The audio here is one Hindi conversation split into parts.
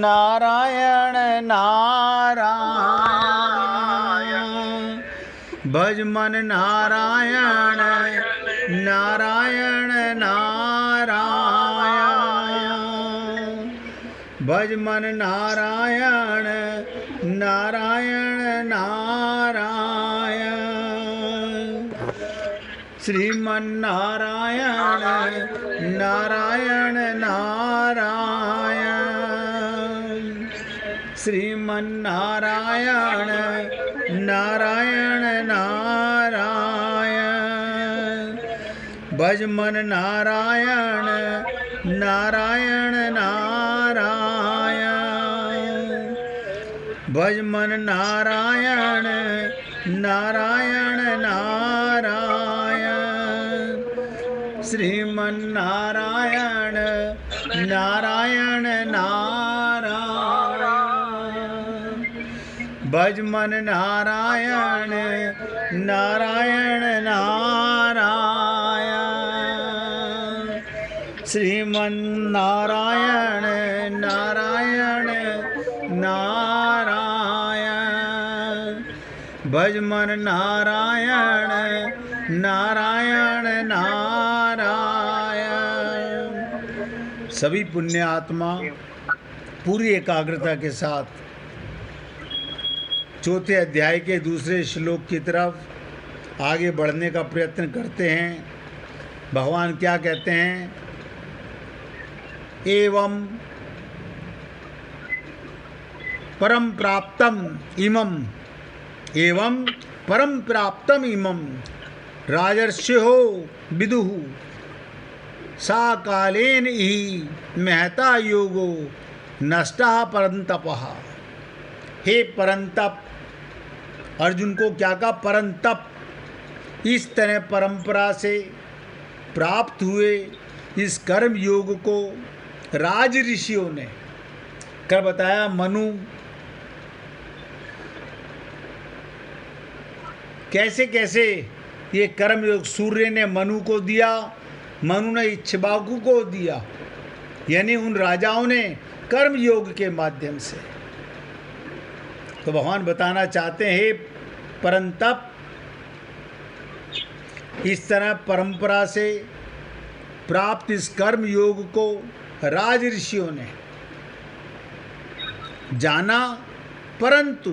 नारायण नारायण भज मन नारायण नारायण नारायण भज मन नारायण नारायण नारायण श्रीमन नारायण नारायण नारायण श्रीमन नारायण नारायण नारायण भज मन नारायण नारायण नारायण भज मन नारायण नारायण नारायण श्रीमन नारायण नारायण नारायण भज मन नारायण नारायण नारायण श्रीमन नारायण नारायण नारायण भज मन नारायण नारायण नारायण। सभी पुण्य आत्मा पूरी एकाग्रता के साथ चौथे अध्याय के दूसरे श्लोक की तरफ आगे बढ़ने का प्रयत्न करते हैं। भगवान क्या कहते हैं? एवं परम प्राप्तम इमं एवं परम प्राप्तम इमं राजर्षियो विदुः सा कालेन ही महता योगो नष्टः परंतपः। हे परंतप, अर्जुन को क्या कहा? परंतप। इस तरह परंपरा से प्राप्त हुए इस कर्म योग को राज ऋषियों ने कर बताया। मनु कैसे कैसे ये कर्म योग सूर्य ने मनु को दिया, मनु ने इक्ष्वाकु को दिया, यानी उन राजाओं ने कर्म योग के माध्यम से। तो भगवान बताना चाहते हैं परंतप, इस तरह परंपरा से प्राप्त इस कर्म योग को राज ऋषियों ने जाना, परंतु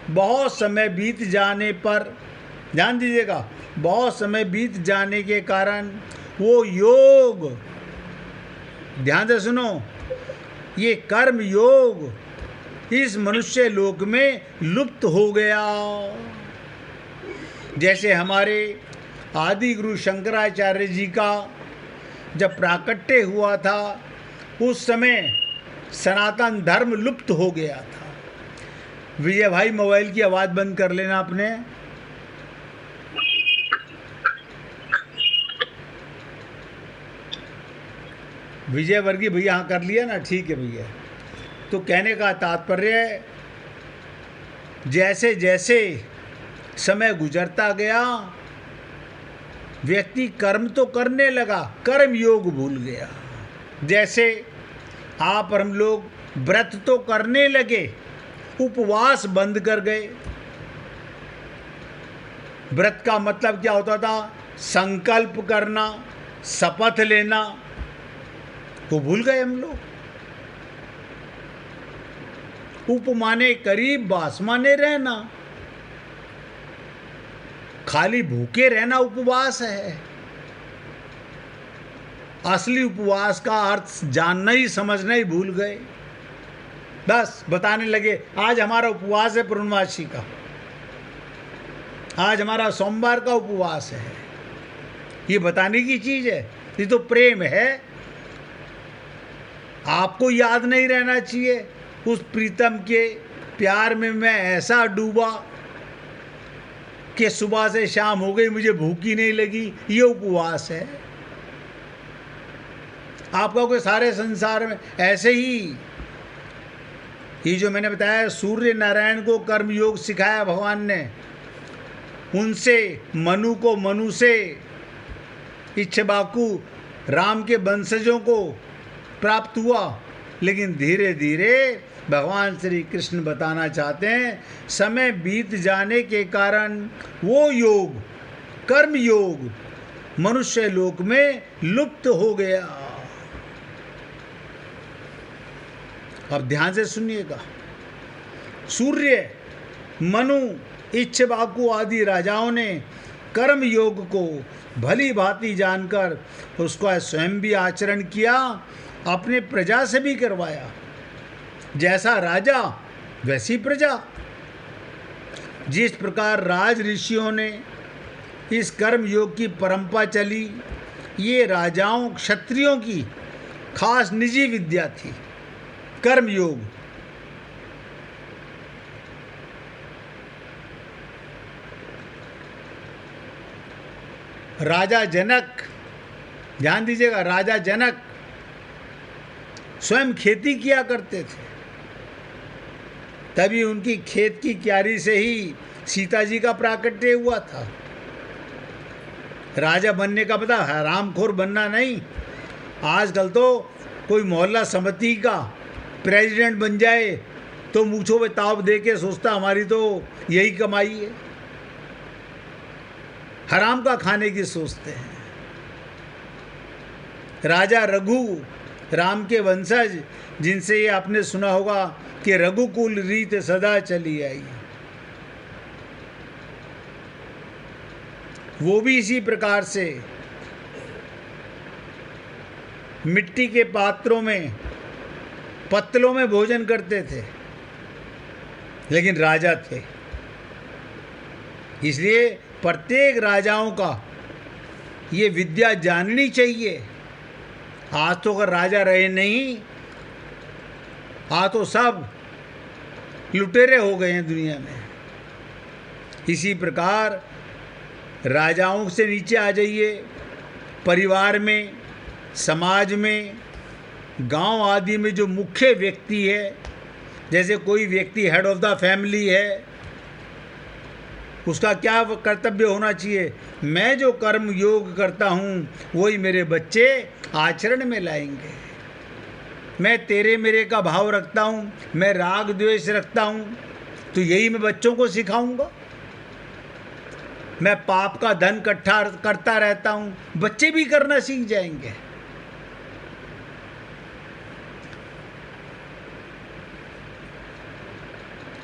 बहुत समय बीत जाने पर, ध्यान दीजिएगा, बहुत समय बीत जाने के कारण वो योग, ध्यान से सुनो, ये कर्म योग इस मनुष्य लोक में लुप्त हो गया। जैसे हमारे आदि गुरु शंकराचार्य जी का जब प्राकट्य हुआ था, उस समय सनातन धर्म लुप्त हो गया था। विजय भाई मोबाइल की आवाज़ बंद कर लेना अपने। विजय वर्गीय भैया हाँ कर लिया ना, ठीक है भैया। तो कहने का तात्पर्य, जैसे जैसे समय गुजरता गया व्यक्ति कर्म तो करने लगा, कर्म योग भूल गया। जैसे आप और हम लोग व्रत तो करने लगे, उपवास बंद कर गए। व्रत का मतलब क्या होता था? संकल्प करना, शपथ लेना, वो भूल गए हम लोग। उप माने करीब, बास माने रहना। खाली भूखे रहना उपवास है। असली उपवास का अर्थ जानना ही समझना ही भूल गए। बस बताने लगे आज हमारा उपवास है पूर्णमासी का, आज हमारा सोमवार का उपवास है। ये बताने की चीज है, ये तो प्रेम है। आपको याद नहीं रहना चाहिए उस प्रीतम के प्यार में मैं ऐसा डूबा कि सुबह से शाम हो गई मुझे भूख ही नहीं लगी। ये उपवास है आपका। कोई सारे संसार में ऐसे ही, ये जो मैंने बताया सूर्य नारायण को कर्म योग सिखाया भगवान ने, उनसे मनु को, मनु से इक्ष्वाकु राम के वंशजों को प्राप्त हुआ। लेकिन धीरे धीरे भगवान श्री कृष्ण बताना चाहते हैं, समय बीत जाने के कारण वो योग, कर्म योग, मनुष्य लोक में लुप्त हो गया। अब ध्यान से सुनिएगा। सूर्य, मनु, इक्ष्वाकु आदि राजाओं ने कर्म योग को भली भांति जानकर उसका स्वयं भी आचरण किया, अपने प्रजा से भी करवाया। जैसा राजा वैसी प्रजा। जिस प्रकार राज ऋषियों ने इस कर्म योग की परंपरा चली, ये राजाओं क्षत्रियों की खास निजी विद्या थी, कर्म योग। राजा जनक, ध्यान दीजिएगा, राजा जनक स्वयं खेती किया करते थे, तभी उनकी खेत की क्यारी से ही सीता जी का प्राकट्य हुआ था। राजा बनने का पता, हरामखोर बनना नहीं। आजकल तो कोई मोहल्ला समिति का प्रेसिडेंट बन जाए तो मूंछों पे ताव दे के सोचता हमारी तो यही कमाई है, हराम का खाने की सोचते हैं। राजा रघु, राम के वंशज, जिनसे ये आपने सुना होगा कि रघुकुल रीत सदा चली आई, वो भी इसी प्रकार से मिट्टी के पात्रों में, पत्तलों में भोजन करते थे, लेकिन राजा थे। इसलिए प्रत्येक राजाओं का ये विद्या जाननी चाहिए। आज तो अगर राजा रहे नहीं, आज तो सब लुटेरे हो गए हैं दुनिया में। इसी प्रकार राजाओं से नीचे आ जाइए, परिवार में, समाज में, गांव आदि में जो मुख्य व्यक्ति है, जैसे कोई व्यक्ति हेड ऑफ द फैमिली है, उसका क्या कर्तव्य होना चाहिए? मैं जो कर्म योग करता हूँ वही मेरे बच्चे आचरण में लाएंगे। मैं तेरे मेरे का भाव रखता हूँ, मैं राग द्वेष रखता हूँ, तो यही मैं बच्चों को सिखाऊंगा। मैं पाप का धन इकट्ठा करता रहता हूँ, बच्चे भी करना सीख जाएंगे।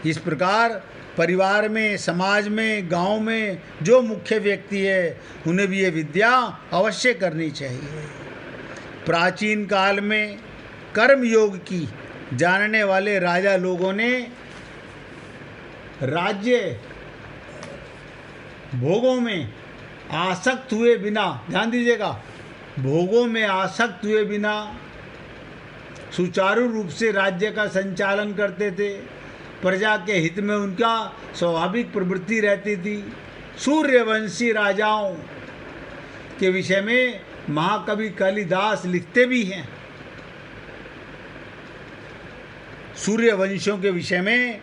इस प्रकार परिवार में, समाज में, गांव में जो मुख्य व्यक्ति है, उन्हें भी ये विद्या अवश्य करनी चाहिए। प्राचीन काल में कर्म योग की जानने वाले राजा लोगों ने राज्य भोगों में आसक्त हुए बिना, ध्यान दीजिएगा, भोगों में आसक्त हुए बिना सुचारू रूप से राज्य का संचालन करते थे। प्रजा के हित में उनका स्वाभाविक प्रवृत्ति रहती थी। सूर्यवंशी राजाओं के विषय में महाकवि कालिदास लिखते भी हैं। सूर्यवंशियों के विषय में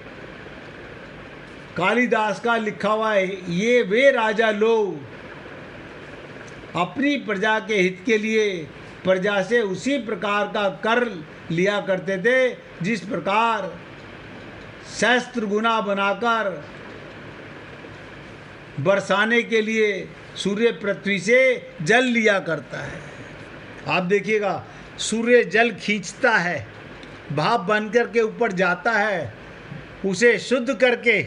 कालिदास का लिखा हुआ है, ये वे राजा लोग अपनी प्रजा के हित के लिए प्रजा से उसी प्रकार का कर लिया करते थे जिस प्रकार सहस्त्र गुना बनाकर बरसाने के लिए सूर्य पृथ्वी से जल लिया करता है। आप देखिएगा, सूर्य जल खींचता है, भाप बनकर के ऊपर जाता है, उसे शुद्ध करके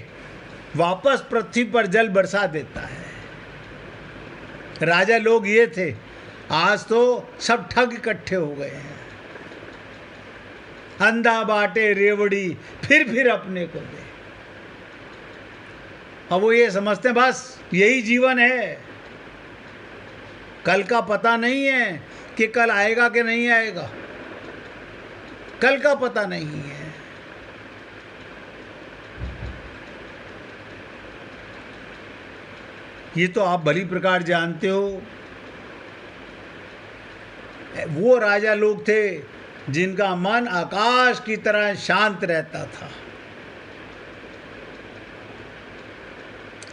वापस पृथ्वी पर जल बरसा देता है। राजा लोग ये थे। आज तो सब ठग इकट्ठे हो गए हैं। अंधा बाटे रेवड़ी फिर अपने को दे। अब वो ये समझते हैं बस यही जीवन है, कल का पता नहीं है कि कल आएगा कि नहीं आएगा, कल का पता नहीं है। ये तो आप भली प्रकार जानते हो। वो राजा लोग थे जिनका मन आकाश की तरह शांत रहता था।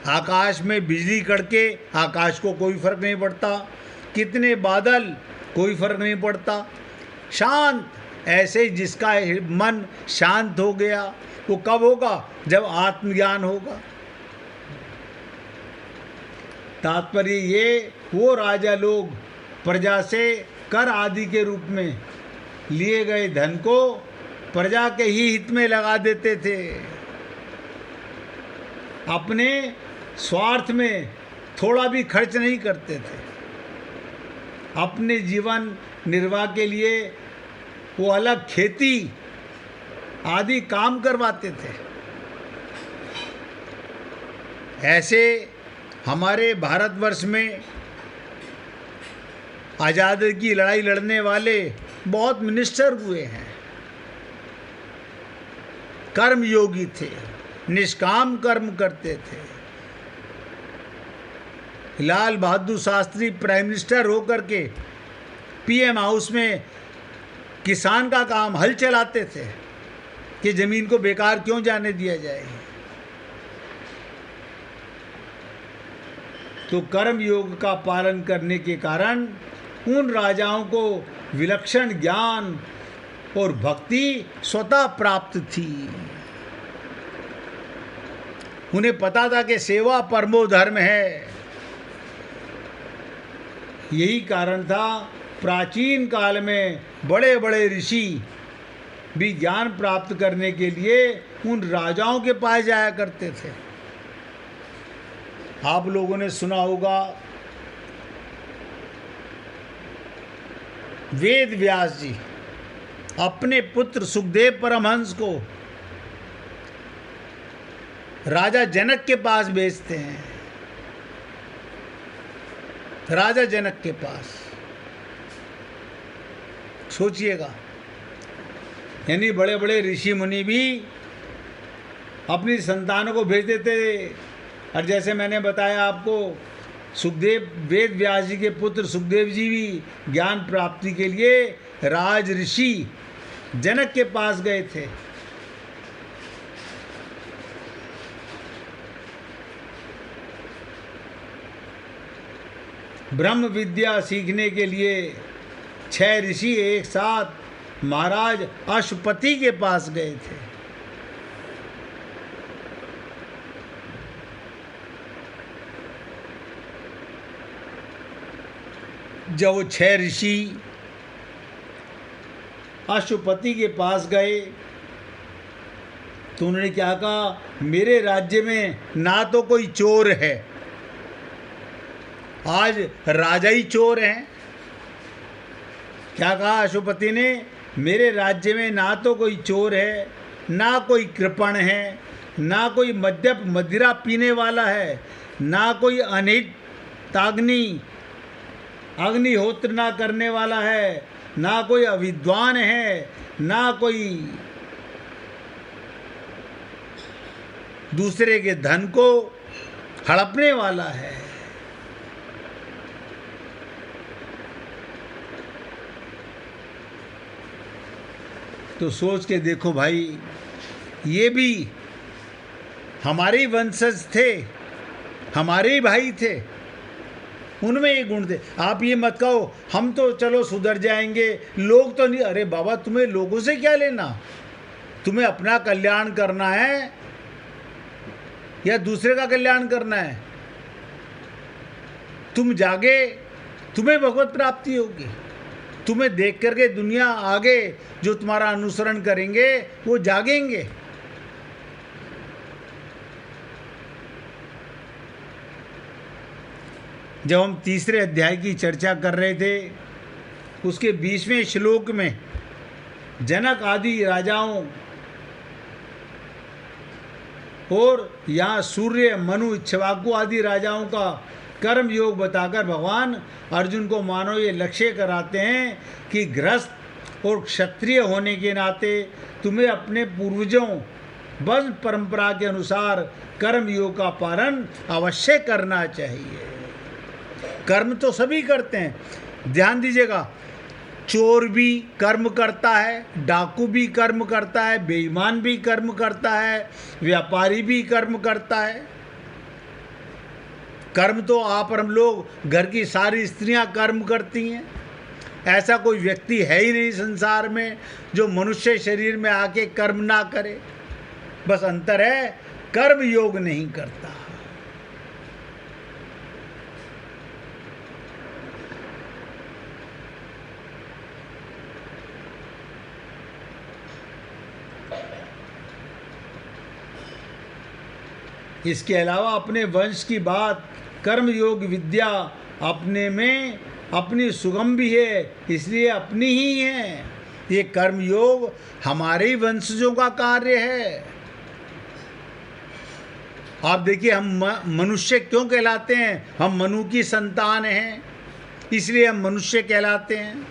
आकाश में बिजली कड़के, आकाश को कोई फर्क नहीं पड़ता, कितने बादल, कोई फर्क नहीं पड़ता। शांत ऐसे ही जिसका मन शांत हो गया, वो कब होगा? जब आत्मज्ञान होगा। तात्पर्य ये, वो राजा लोग प्रजा से कर आदि के रूप में लिए गए धन को प्रजा के ही हित में लगा देते थे, अपने स्वार्थ में थोड़ा भी खर्च नहीं करते थे। अपने जीवन निर्वाह के लिए वो अलग खेती आदि काम करवाते थे। ऐसे हमारे भारतवर्ष में आज़ादी की लड़ाई लड़ने वाले बहुत मिनिस्टर हुए हैं। कर्मयोगी थे, निष्काम कर्म करते थे। लाल बहादुर शास्त्री प्राइम मिनिस्टर होकर के पीएम हाउस में किसान का काम हल चलाते थे कि जमीन को बेकार क्यों जाने दिया जाए। तो कर्म योग का पालन करने के कारण उन राजाओं को विलक्षण ज्ञान और भक्ति स्वतः प्राप्त थी। उन्हें पता था कि सेवा परमो धर्म है। यही कारण था प्राचीन काल में बड़े बड़े ऋषि भी ज्ञान प्राप्त करने के लिए उन राजाओं के पास जाया करते थे। आप लोगों ने सुना होगा, वेद व्यास जी अपने पुत्र सुखदेव परमहंस को राजा जनक के पास भेजते हैं। राजा जनक के पास, सोचिएगा, यानी बड़े बड़े ऋषि मुनि भी अपनी संतानों को भेज देते थे। और जैसे मैंने बताया आपको, सुखदेव वेद व्यास जी के पुत्र सुखदेव जी भी ज्ञान प्राप्ति के लिए राज ऋषि जनक के पास गए थे। ब्रह्म विद्या सीखने के लिए 6 ऋषि एक साथ महाराज अशुपति के पास गए थे। जब वो 6 ऋषि अशुपति के पास गए तो उन्होंने क्या कहा, मेरे राज्य में ना तो कोई चोर है, आज राजा ही चोर हैं। क्या कहा अशुपति ने, मेरे राज्य में ना तो कोई चोर है, ना कोई कृपण है, ना कोई मदिरा पीने वाला है, ना कोई अनित अग्निहोत्र ना करने वाला है, ना कोई अविद्वान है, ना कोई दूसरे के धन को हड़पने वाला है। तो सोच के देखो भाई, ये भी हमारे ही वंशज थे, हमारे ही भाई थे, उनमें ये गुण थे। आप ये मत कहो हम तो चलो सुधर जाएंगे, लोग तो नहीं। अरे बाबा, तुम्हें लोगों से क्या लेना? तुम्हें अपना कल्याण करना है या दूसरे का कल्याण करना है? तुम जागे, तुम्हें भगवत प्राप्ति होगी। तुम्हें देख करके दुनिया आगे जो तुम्हारा अनुसरण करेंगे वो जागेंगे। जब हम तीसरे अध्याय की चर्चा कर रहे थे, उसके 20वें श्लोक में जनक आदि राजाओं और यहाँ सूर्य, मनु, इक्ष्वाकु आदि राजाओं का कर्म योग बताकर भगवान अर्जुन को मानो ये लक्ष्य कराते हैं कि गृहस्थ और क्षत्रिय होने के नाते तुम्हें अपने पूर्वजों वंश परंपरा के अनुसार कर्म योग का पालन अवश्य करना चाहिए। कर्म तो सभी करते हैं, ध्यान दीजिएगा। चोर भी कर्म करता है, डाकू भी कर्म करता है, बेईमान भी कर्म करता है, व्यापारी भी कर्म करता है। कर्म तो आप और हम लोग, घर की सारी स्त्रियां कर्म करती हैं, ऐसा कोई व्यक्ति है ही नहीं संसार में जो मनुष्य शरीर में आके कर्म ना करे। बस अंतर है, कर्म योग नहीं करता। इसके अलावा अपने वंश की बात, कर्म योग विद्या अपने में अपनी सुगम भी है, इसलिए अपनी ही है। ये कर्म योग हमारे ही वंशजों का कार्य है। आप देखिए, हम मनुष्य क्यों कहलाते हैं? हम मनु की संतान हैं, इसलिए हम मनुष्य कहलाते हैं।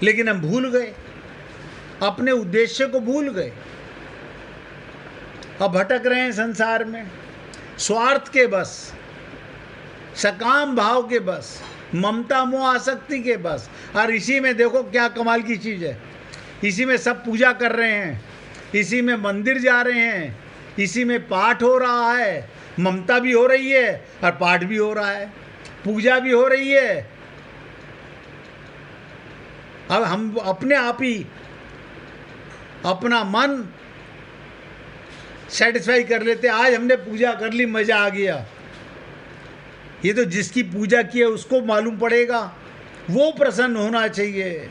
लेकिन हम भूल गए, अपने उद्देश्य को भूल गए। अब भटक रहे हैं संसार में, स्वार्थ के बस, सकाम भाव के बस, ममता मोह आसक्ति के बस। और इसी में देखो क्या कमाल की चीज़ है, इसी में सब पूजा कर रहे हैं, इसी में मंदिर जा रहे हैं, इसी में पाठ हो रहा है, ममता भी हो रही है और पाठ भी हो रहा है, पूजा भी हो रही है। अब हम अपने आप ही अपना मन सेटिस्फाई कर लेते, आज हमने पूजा कर ली, मजा आ गया। ये तो जिसकी पूजा की है उसको मालूम पड़ेगा, वो प्रसन्न होना चाहिए।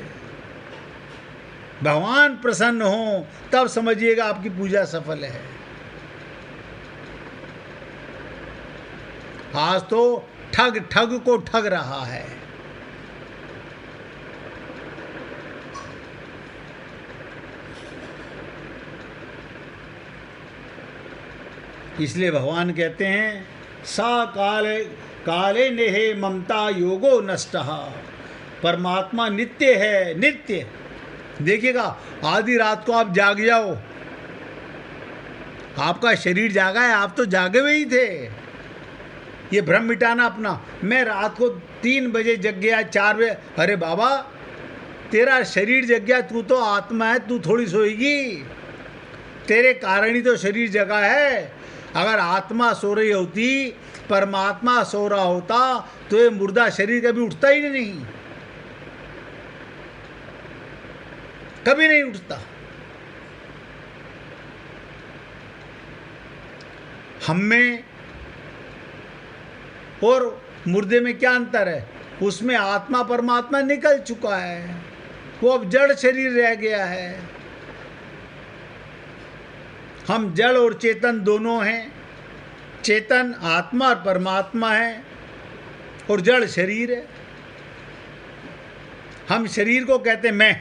भगवान प्रसन्न हो तब समझिएगा आपकी पूजा सफल है। आज तो ठग ठग को ठग रहा है। इसलिए भगवान कहते हैं, सा काले काले नेहे ममता योगो नष्टः। परमात्मा नित्य है, नित्य। देखिएगा, आधी रात को आप जाग जाओ, आपका शरीर जागा है, आप तो जागे हुए ही थे। ये भ्रम मिटाना अपना। मैं रात को 3 बजे जग गया, 4 बजे, अरे बाबा तेरा शरीर जग गया, तू तो आत्मा है, तू थोड़ी सोएगी। तेरे कारण ही तो शरीर जगा है। अगर आत्मा सो रही होती, परमात्मा सो रहा होता, तो ये मुर्दा शरीर कभी उठता ही नहीं, कभी नहीं उठता। हम में और मुर्दे में क्या अंतर है? उसमें आत्मा परमात्मा निकल चुका है, वो अब जड़ शरीर रह गया है। हम जड़ और चेतन दोनों हैं। चेतन आत्मा और परमात्मा है, और जड़ शरीर है। हम शरीर को कहते हैं मैं।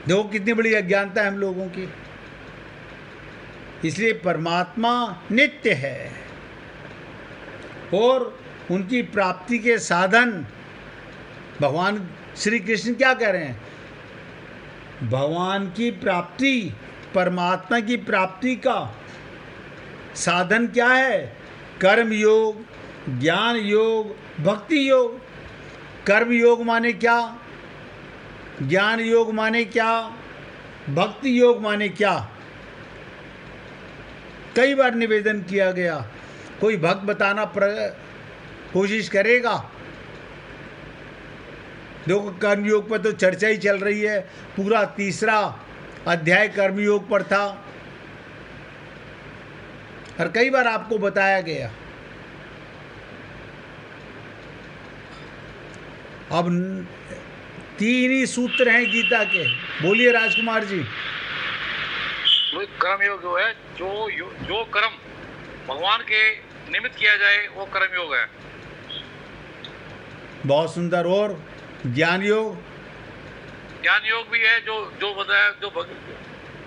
देखो कितनी बड़ी अज्ञानता है हम लोगों की। इसलिए परमात्मा नित्य है, और उनकी प्राप्ति के साधन भगवान श्री कृष्ण क्या कह रहे हैं? भगवान की प्राप्ति, परमात्मा की प्राप्ति का साधन क्या है? कर्म योग, ज्ञान योग, भक्ति योग। कर्म योग माने क्या? ज्ञान योग माने क्या? भक्ति योग माने क्या? कई बार निवेदन किया गया, कोई भक्त बताना कोशिश करेगा? देखो, कर्मयोग पर तो चर्चा ही चल रही है, पूरा 3रा अध्याय कर्मयोग पर था, और कई बार आपको बताया गया। अब 3 ही सूत्र हैं गीता के। बोलिए राजकुमार जी। कर्म योग जो है, जो कर्म भगवान के निमित्त किया जाए वो कर्म योग है। बहुत सुंदर। और ज्ञान योग? ज्ञान योग भी है, जो बताया,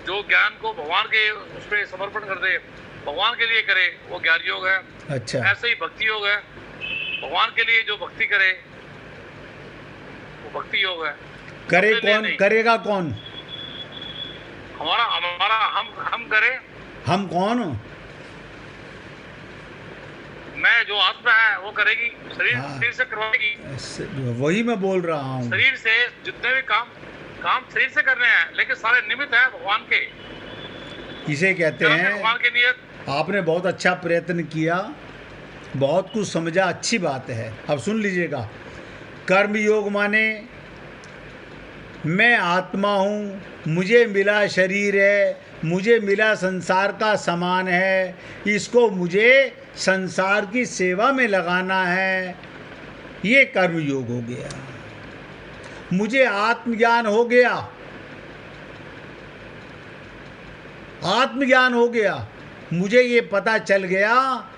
जो ज्ञान को भगवान के उस पर समर्पण कर दे, भगवान के लिए करे, वो ज्ञान योग है। अच्छा। ऐसे ही भक्ति योग है, भगवान के लिए जो भक्ति करे वो भक्ति योग है। करे कौन? करेगा कौन? हमारा हम करे। हम कौन? मैं, जो आत्मा है वो करेगी, शरीर से करवाएगी। वही मैं बोल रहा हूँ। शरीर से जितने भी काम शरीर से करने हैं, लेकिन सारे निमित्त है भगवान के। इसे कहते हैं भगवान की नियत। आपने बहुत अच्छा प्रयत्न किया, बहुत कुछ समझा, अच्छी बात है। अब सुन लीजिएगा, कर्म योग माने मैं आत्मा हूँ, मुझे मिला शरीर है, मुझे मिला संसार का सामान है, इसको मुझे संसार की सेवा में लगाना है, ये कर्म योग हो गया। मुझे आत्मज्ञान हो गया, आत्मज्ञान हो गया, मुझे ये पता चल गया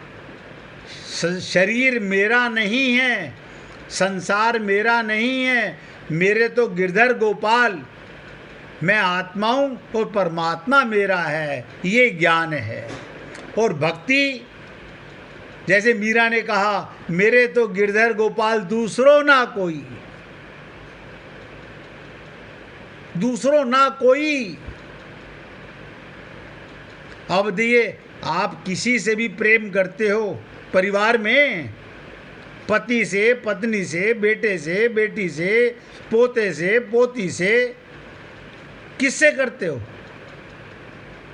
शरीर मेरा नहीं है, संसार मेरा नहीं है, मेरे तो गिरधर गोपाल, मैं आत्मा हूँ और परमात्मा मेरा है, ये ज्ञान है। और भक्ति, जैसे मीरा ने कहा, मेरे तो गिरधर गोपाल दूसरों ना कोई, दूसरों ना कोई। अब देखिए, आप किसी से भी प्रेम करते हो, परिवार में पति से, पत्नी से, बेटे से, बेटी से, पोते से, पोती से, किससे करते हो?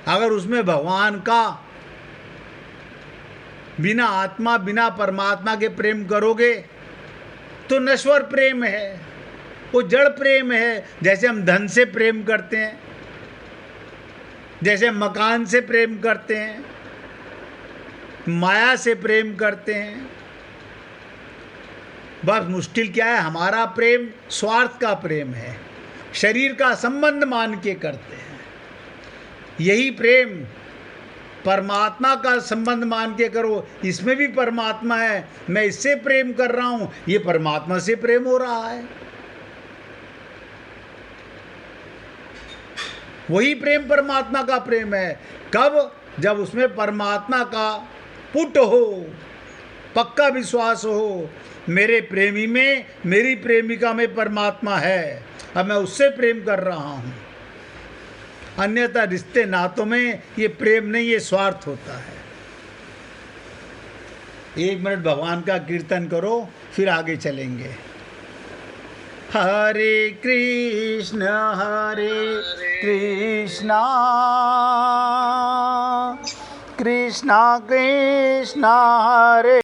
अगर उसमें भगवान का, बिना आत्मा, बिना परमात्मा के प्रेम करोगे तो नश्वर प्रेम है, वो जड़ प्रेम है। जैसे हम धन से प्रेम करते हैं, जैसे मकान से प्रेम करते हैं, माया से प्रेम करते हैं। बस मुश्किल क्या है, हमारा प्रेम स्वार्थ का प्रेम है, शरीर का संबंध मान के करते हैं। यही प्रेम परमात्मा का संबंध मान के करो, इसमें भी परमात्मा है, मैं इससे प्रेम कर रहा हूं, ये परमात्मा से प्रेम हो रहा है। वही प्रेम परमात्मा का प्रेम है। कब? जब उसमें परमात्मा का पुट हो, पक्का विश्वास हो, मेरे प्रेमी में, मेरी प्रेमिका में परमात्मा है, अब मैं उससे प्रेम कर रहा हूं। अन्यथा रिश्ते नातों में ये प्रेम नहीं, ये स्वार्थ होता है। 1 मिनट भगवान का कीर्तन करो, फिर आगे चलेंगे। हरे कृष्ण कृष्ण कृष्ण कृष्ण हरे